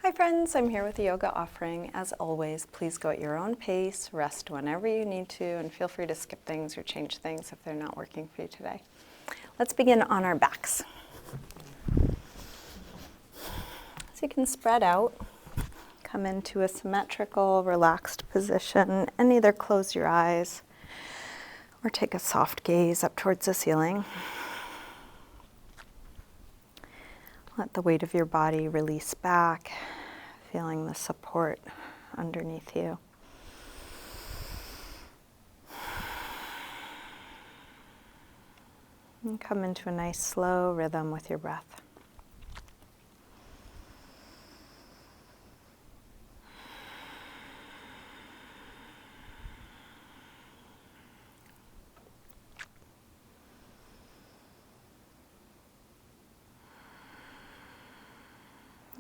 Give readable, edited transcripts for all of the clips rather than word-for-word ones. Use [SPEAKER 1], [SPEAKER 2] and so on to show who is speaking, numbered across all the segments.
[SPEAKER 1] Hi friends, I'm here with a yoga offering. As always, please go at your own pace, rest whenever you need to, and feel free to skip things or change things if they're not working for you today. Let's begin on our backs. So you can spread out, come into a symmetrical, relaxed position, and either close your eyes or take a soft gaze up towards the ceiling. Let the weight of your body release back, feeling the support underneath you. And come into a nice slow rhythm with your breath.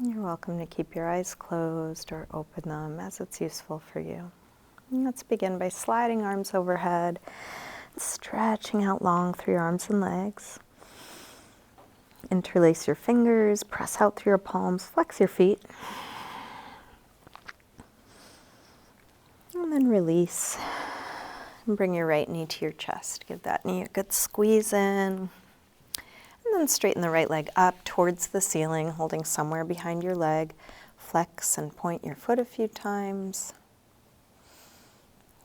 [SPEAKER 1] You're welcome to keep your eyes closed or open them as it's useful for you. And let's begin by sliding arms overhead, stretching out long through your arms and legs. Interlace your fingers, press out through your palms, flex your feet. And then release. And bring your right knee to your chest. Give that knee a good squeeze in. And then straighten the right leg up towards the ceiling, holding somewhere behind your leg. Flex and point your foot a few times.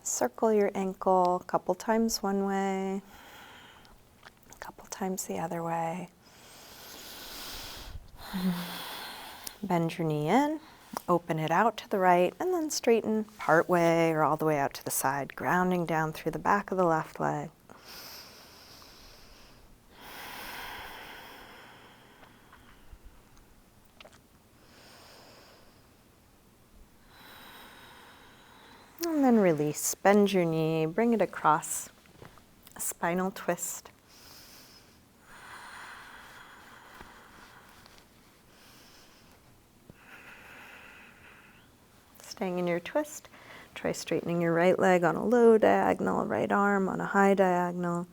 [SPEAKER 1] Circle your ankle a couple times one way, a couple times the other way. Bend your knee in, open it out to the right, and then straighten part way or all the way out to the side, grounding down through the back of the left leg. And then release. Bend your knee, bring it across, a spinal twist. Staying in your twist, try straightening your right leg on a low diagonal, right arm on a high diagonal.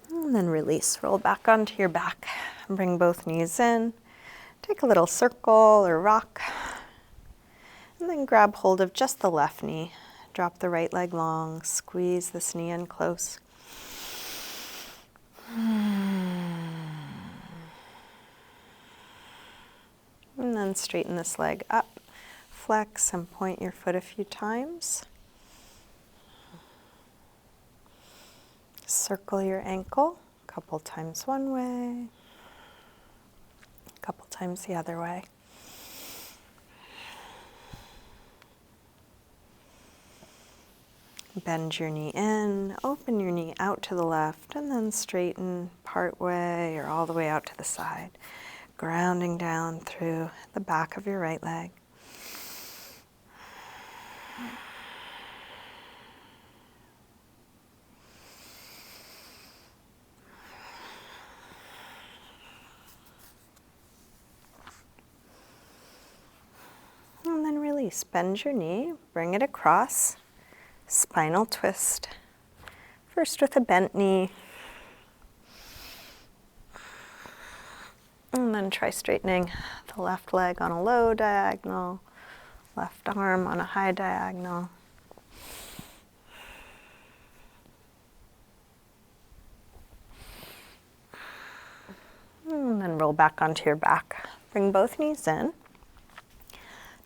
[SPEAKER 1] And then release. Roll back onto your back and bring both knees in. Take a little circle or rock. And then grab hold of just the left knee. Drop the right leg long. Squeeze this knee in close. And then straighten this leg up. Flex and point your foot a few times. Circle your ankle a couple times one way, a couple times the other way. Bend your knee in, open your knee out to the left, and then straighten part way or all the way out to the side, grounding down through the back of your right leg. And then release. Bend your knee, bring it across. Spinal twist. First with a bent knee. And then try straightening the left leg on a low diagonal, left arm on a high diagonal. And then roll back onto your back. Bring both knees in.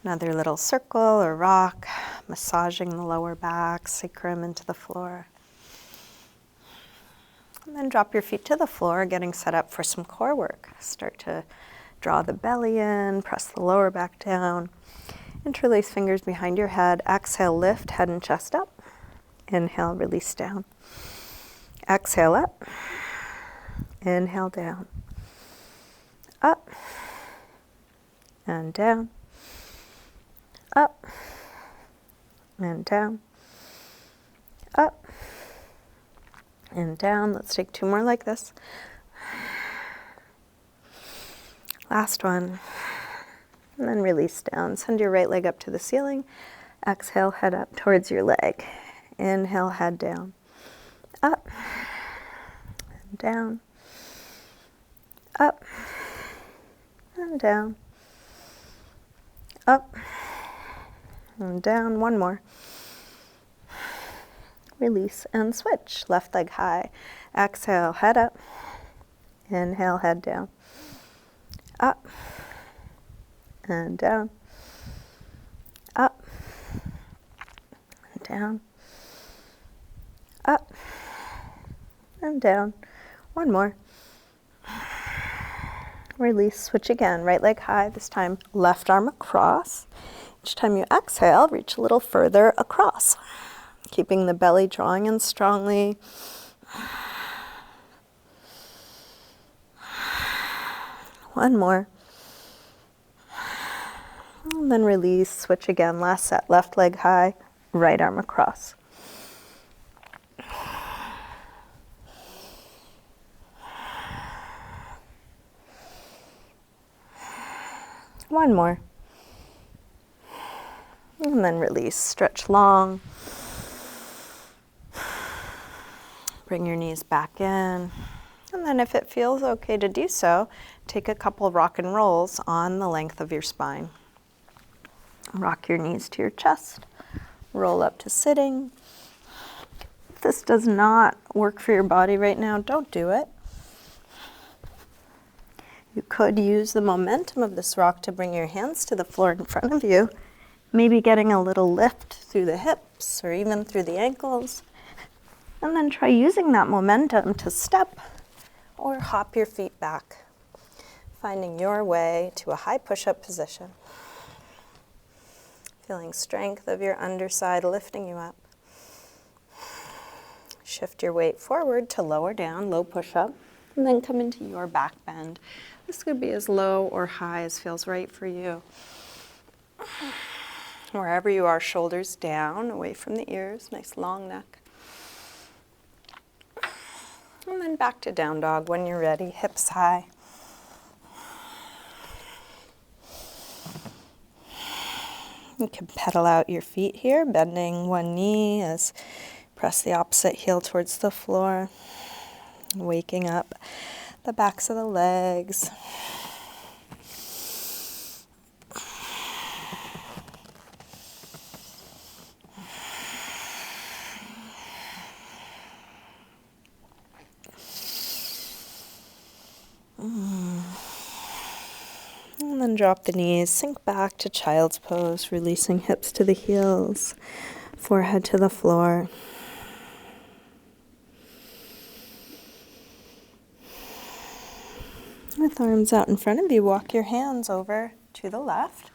[SPEAKER 1] Another little circle or rock, massaging the lower back, sacrum into the floor. And then drop your feet to the floor, getting set up for some core work. Start to draw the belly in, press the lower back down. Interlace fingers behind your head. Exhale, lift head and chest up. Inhale, release down. Exhale up. Inhale down. Up and down. Up and down, up and down. Let's take two more like this. Last one. And then release down. Send your right leg up to the ceiling. Exhale, head up towards your leg. Inhale, head down. Up and down. Up and down, up and down. One more. Release and switch. Left leg high. Exhale, head up. Inhale, head down. Up and down. Up and down. Up and down. One more. Release, switch again. Right leg high, this time left arm across. Each time you exhale, reach a little further across. Keeping the belly drawing in strongly. One more. And then release, switch again. Last set, left leg high, right arm across. One more. And then release, stretch long. Bring your knees back in. And then if it feels okay to do so, take a couple rock and rolls on the length of your spine. Rock your knees to your chest. Roll up to sitting. If this does not work for your body right now, don't do it. You could use the momentum of this rock to bring your hands to the floor in front of you, maybe getting a little lift through the hips or even through the ankles. And then try using that momentum to step or hop your feet back, finding your way to a high push-up position. Feeling strength of your underside lifting you up. Shift your weight forward to lower down, low push-up, and then come into your back bend. This could be as low or high as feels right for you. Wherever you are, shoulders down, away from the ears, nice long neck. And then back to down dog when you're ready, hips high. You can pedal out your feet here, bending one knee as press the opposite heel towards the floor, waking up the backs of the legs. And then drop the knees, sink back to child's pose, releasing hips to the heels, forehead to the floor. With arms out in front of you, walk your hands over to the left,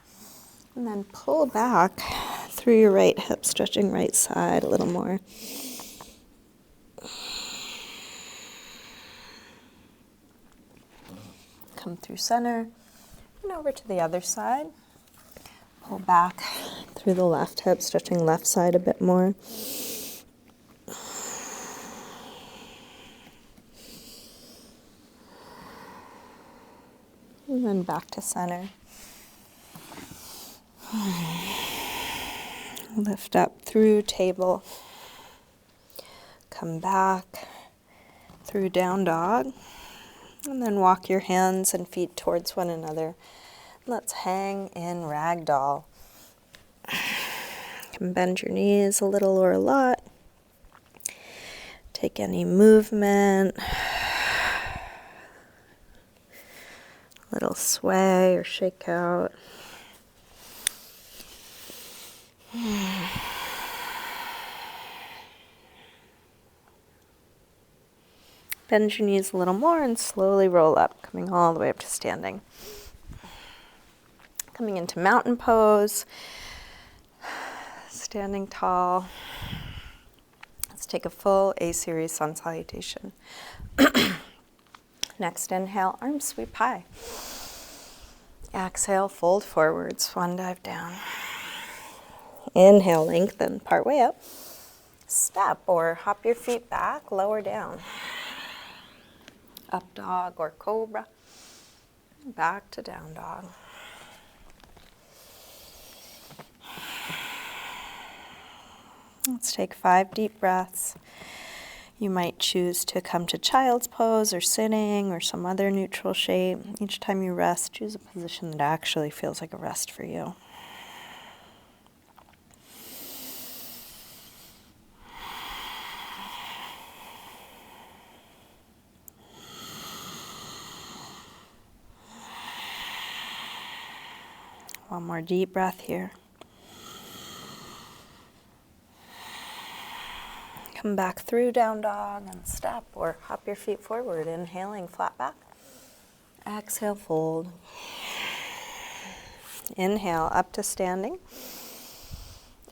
[SPEAKER 1] and then pull back through your right hip, stretching right side a little more. Come through center and over to the other side. Pull back through the left hip, stretching left side a bit more. And then back to center. Lift up through table. Come back through down dog. And then walk your hands and feet towards one another. Let's hang in ragdoll. You can bend your knees a little or a lot. Take any movement. Little sway or shake out. Bend your knees a little more and slowly roll up, coming all the way up to standing. Coming into mountain pose, standing tall. Let's take a full A-series sun salutation. Next inhale, arms sweep high. Exhale, fold forward, swan dive down. Inhale, lengthen, part way up. Step or hop your feet back, lower down. Up dog or cobra. Back to down dog. Let's take 5 deep breaths. You might choose to come to child's pose or sitting or some other neutral shape. Each time you rest, choose a position that actually feels like a rest for you. One more deep breath here. Come back through down dog and step or hop your feet forward, inhaling flat back. Exhale, fold. Inhale, up to standing.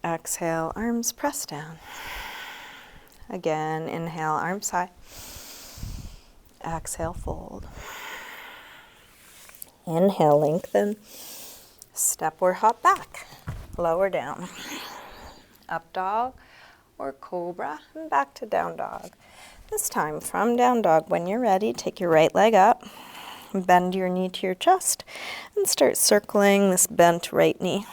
[SPEAKER 1] Exhale, arms press down. Again, inhale, arms high. Exhale, fold. Inhale, lengthen. Step or hop back. Lower down. Up dog or cobra, and back to down dog. This time, from down dog, when you're ready, take your right leg up, bend your knee to your chest, and start circling this bent right knee.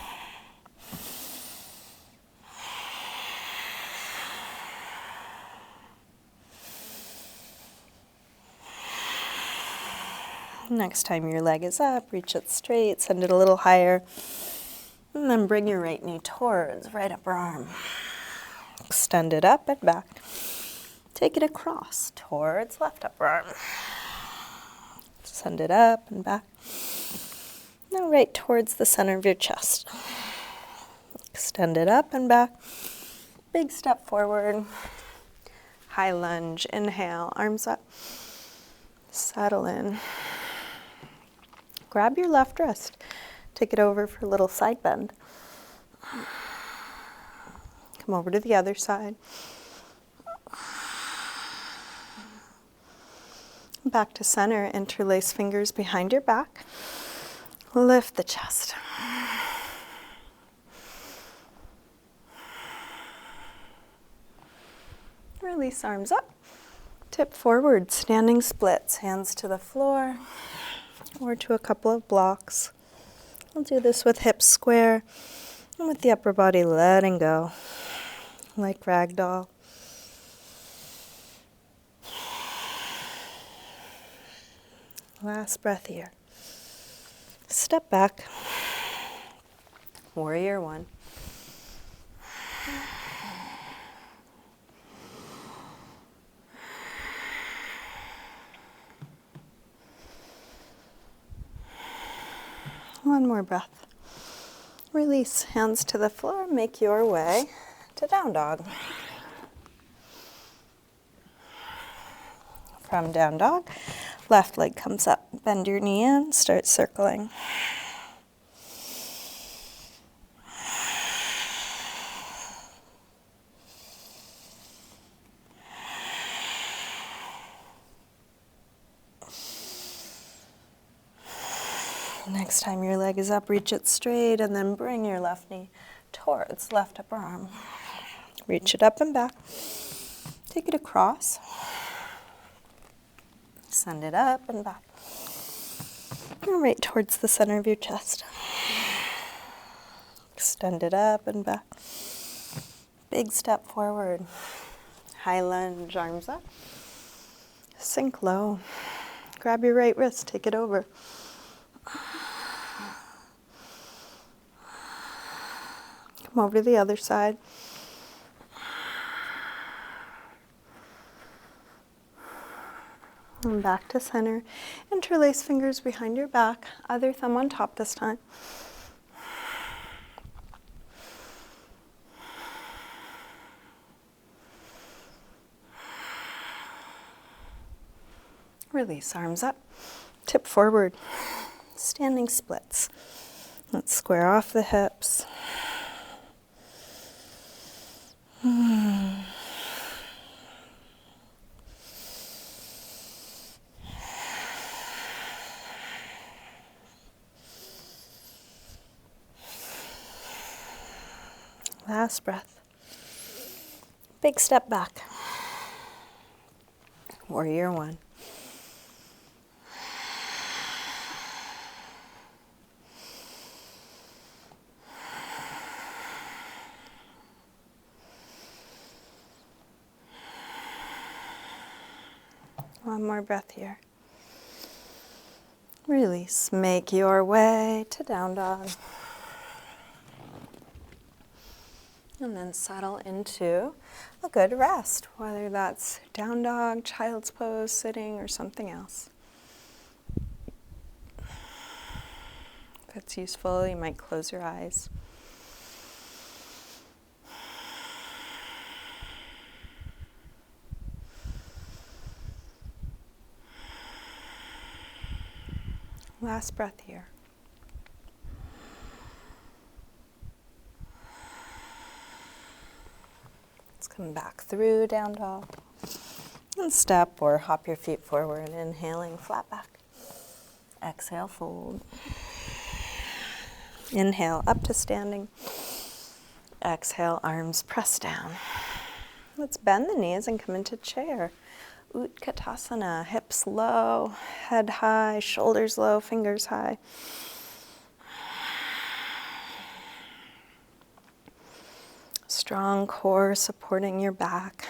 [SPEAKER 1] Next time your leg is up, reach it straight, send it a little higher, and then bring your right knee towards right upper arm. Extend it up and back. Take it across towards left upper arm. Send it up and back. Now right towards the center of your chest. Extend it up and back. Big step forward. High lunge. Inhale, arms up. Settle in. Grab your left wrist. Take it over for a little side bend. Come over to the other side. Back to center, interlace fingers behind your back. Lift the chest. Release arms up. Tip forward, standing splits, hands to the floor or to a couple of blocks. We'll do this with hips square and with the upper body letting go, like ragdoll. Last breath here. Step back. Warrior one. One more breath. Release, hands to the floor, make your way to down dog. From down dog, left leg comes up, bend your knee in, start circling. Next time your leg is up, reach it straight and then bring your left knee towards left upper arm. Reach it up and back. Take it across. Send it up and back. And right towards the center of your chest. Extend it up and back. Big step forward. High lunge, arms up. Sink low. Grab your right wrist, take it over. Come over to the other side. And back to center. Interlace fingers behind your back. Other thumb on top this time. Release, arms up. Tip forward. Standing splits. Let's square off the hips. Last breath. Big step back. Warrior one. One more breath here. Release. Make your way to down dog. And then settle into a good rest, whether that's down dog, child's pose, sitting, or something else. If it's useful, you might close your eyes. Last breath here. Let's come back through down dog. And step or hop your feet forward, inhaling flat back. Exhale, fold. Inhale, up to standing. Exhale, arms press down. Let's bend the knees and come into chair. Utkatasana, hips low, head high, shoulders low, fingers high. Strong core supporting your back.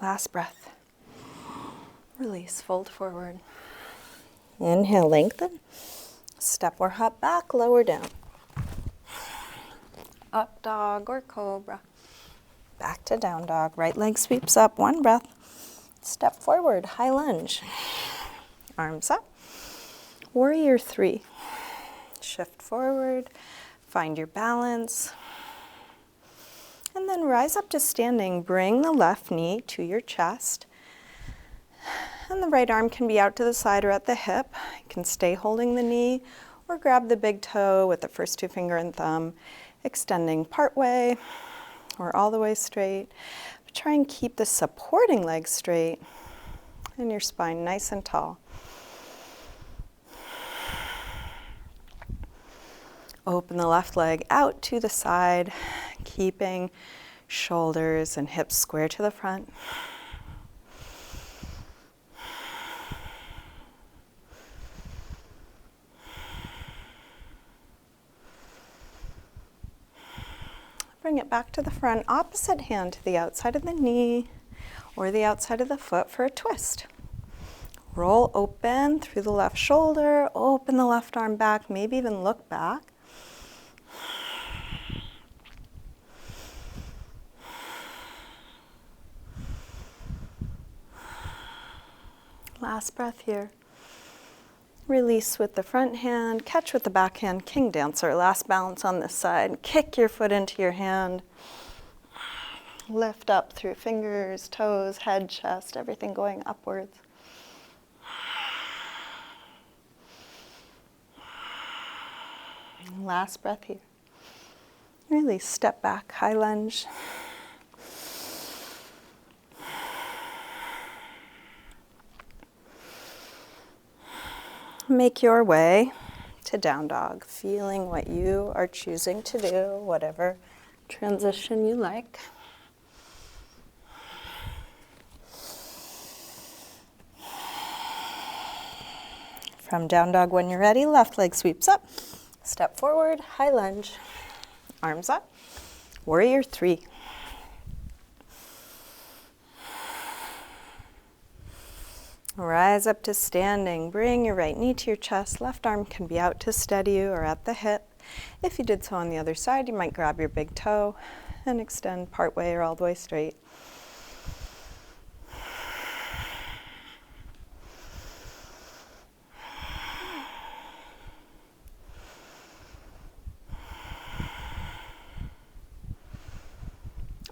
[SPEAKER 1] Last breath. Release, fold forward. Inhale, lengthen. Step or hop back, lower down. Up dog or cobra. Back to down dog. Right leg sweeps up, one breath. Step forward, high lunge. Arms up. Warrior 3. Shift forward, find your balance. And then rise up to standing. Bring the left knee to your chest. And the right arm can be out to the side or at the hip. You can stay holding the knee or grab the big toe with the first 2 finger and thumb, extending part way or all the way straight. But try and keep the supporting leg straight and your spine nice and tall. Open the left leg out to the side, keeping shoulders and hips square to the front. Bring it back to the front, opposite hand to the outside of the knee or the outside of the foot for a twist. Roll open through the left shoulder, open the left arm back, maybe even look back. Last breath here. Release with the front hand, catch with the back hand, king dancer. Last balance on this side. Kick your foot into your hand. Lift up through fingers, toes, head, chest, everything going upwards. Last breath here. Release, step back, high lunge. Make your way to down dog, feeling what you are choosing to do, whatever transition you like. From down dog, when you're ready, left leg sweeps up, step forward, high lunge, arms up, warrior 3. Rise up to standing. Bring your right knee to your chest. Left arm can be out to steady you or at the hip. If you did so on the other side, you might grab your big toe and extend part way or all the way straight.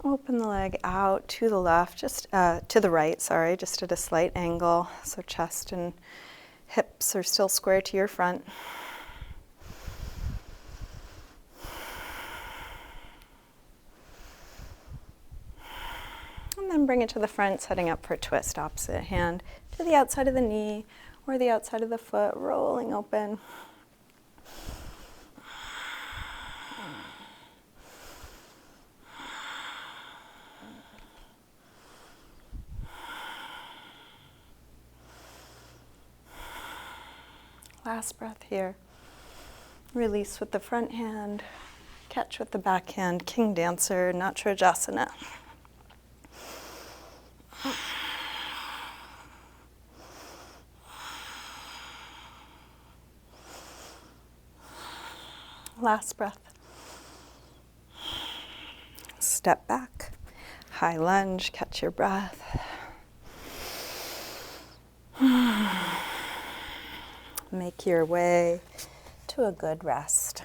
[SPEAKER 1] Open the leg out to the left, just to the right, sorry, just at a slight angle. So chest and hips are still square to your front. And then bring it to the front, setting up for a twist. Opposite hand to the outside of the knee or the outside of the foot, rolling open. Last breath here. Release with the front hand, catch with the back hand, king dancer, natrajasana. Last breath. Step back. High lunge, catch your breath. Make your way to a good rest.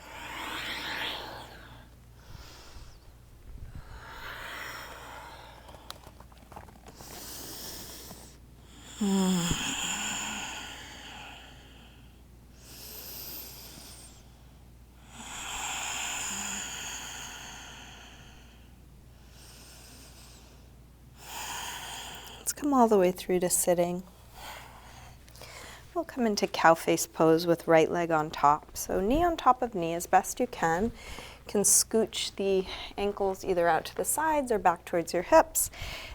[SPEAKER 1] Let's come all the way through to sitting. We'll come into cow face pose with right leg on top. So knee on top of knee as best you can. You can scooch the ankles either out to the sides or back towards your hips.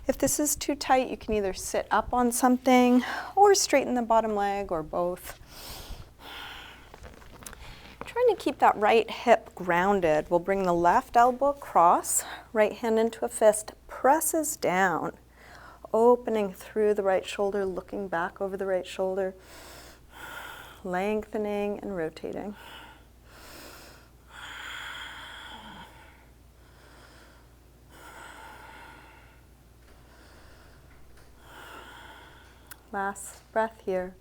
[SPEAKER 1] If this is too tight, you can either sit up on something or straighten the bottom leg or both. Trying to keep that right hip grounded. We'll bring the left elbow across, right hand into a fist, presses down, opening through the right shoulder, looking back over the right shoulder, lengthening and rotating. Last breath here.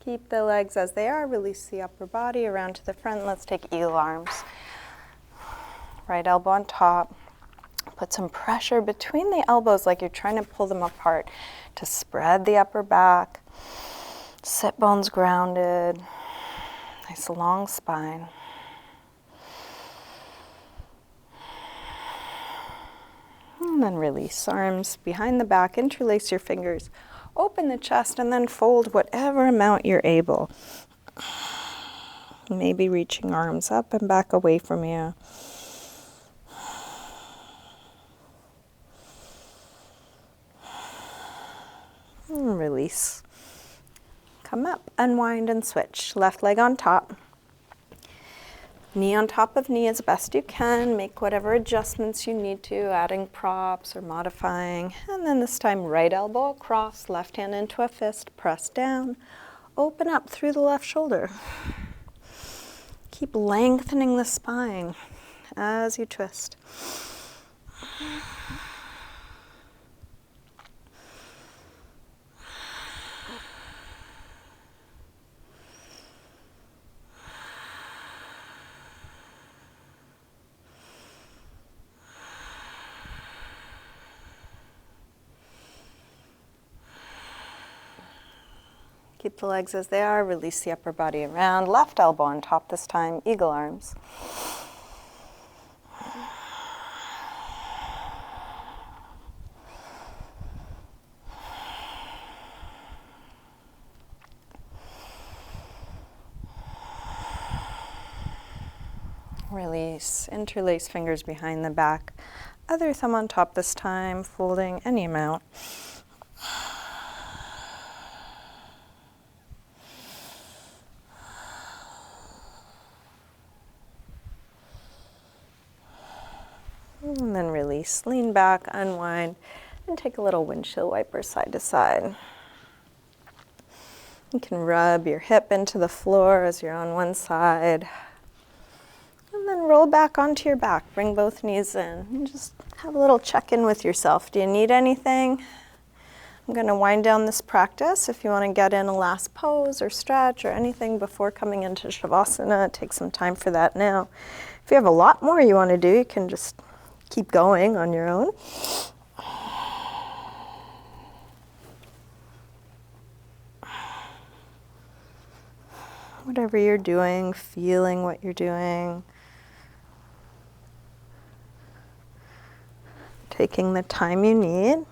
[SPEAKER 1] Keep the legs as they are. Release the upper body around to the front. Let's take eagle arms. Right elbow on top. Put some pressure between the elbows like you're trying to pull them apart to spread the upper back. Sit bones grounded. Nice long spine. And then release. Arms behind the back. Interlace your fingers. Open the chest and then fold whatever amount you're able. Maybe reaching arms up and back away from you. And release. Come up, unwind and switch. Left leg on top. Knee on top of knee as best you can. Make whatever adjustments you need to, adding props or modifying. And then this time, right elbow across, left hand into a fist, press down. Open up through the left shoulder. Keep lengthening the spine as you twist. Keep the legs as they are. Release the upper body around. Left elbow on top this time. Eagle arms. Release. Interlace fingers behind the back. Other thumb on top this time, folding any amount. And then release, lean back, unwind, and take a little windshield wiper side to side. You can rub your hip into the floor as you're on one side. And then roll back onto your back. Bring both knees in. And just have a little check-in with yourself. Do you need anything? I'm going to wind down this practice. If you want to get in a last pose or stretch or anything before coming into savasana, take some time for that now. If you have a lot more you want to do, you can just keep going on your own. Whatever you're doing, feeling what you're doing. Taking the time you need.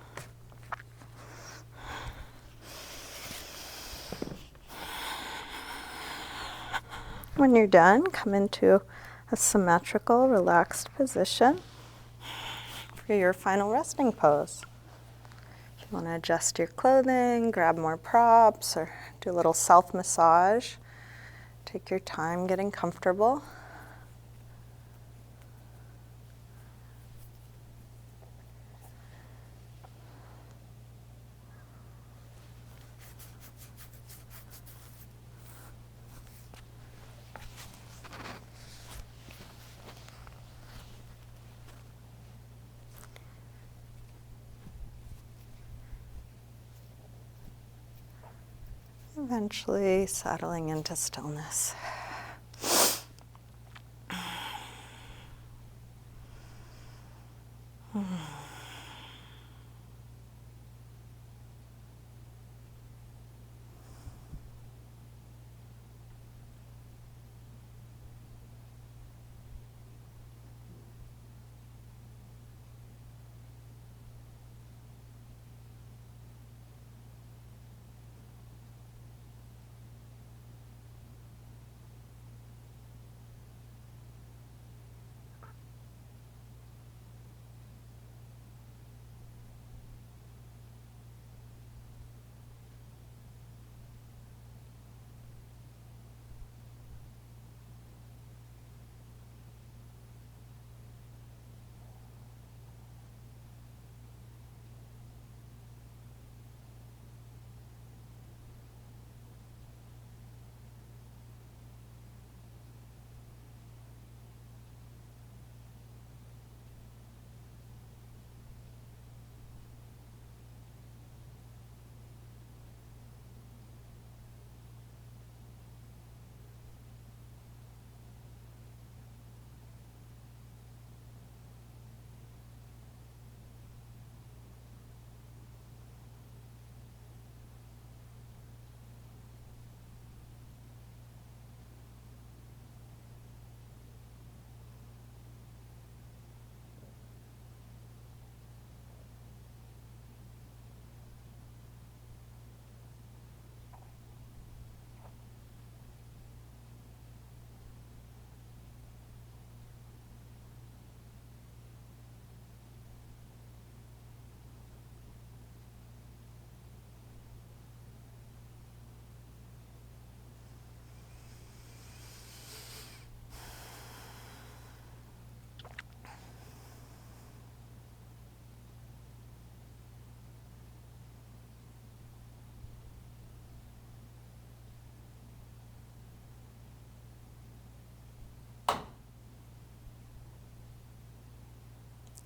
[SPEAKER 1] When you're done, come into a symmetrical, relaxed position for your final resting pose. If you want to adjust your clothing, grab more props, or do a little self-massage, take your time getting comfortable. eventually settling into stillness.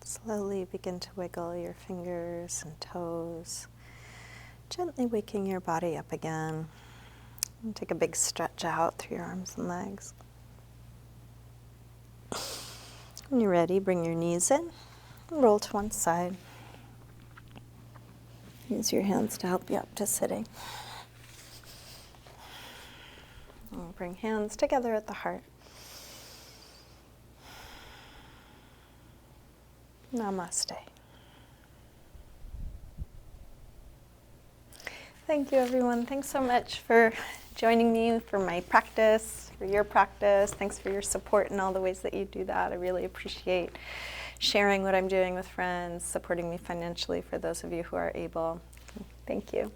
[SPEAKER 1] Slowly begin to wiggle your fingers and toes, gently waking your body up again. And take a big stretch out through your arms and legs. When you're ready, bring your knees in and roll to one side. Use your hands to help you up to sitting. And bring hands together at the heart. Namaste. Thank you, everyone. Thanks so much for joining me for my practice, for your practice. Thanks for your support in all the ways that you do that. I really appreciate sharing what I'm doing with friends, supporting me financially for those of you who are able. Thank you.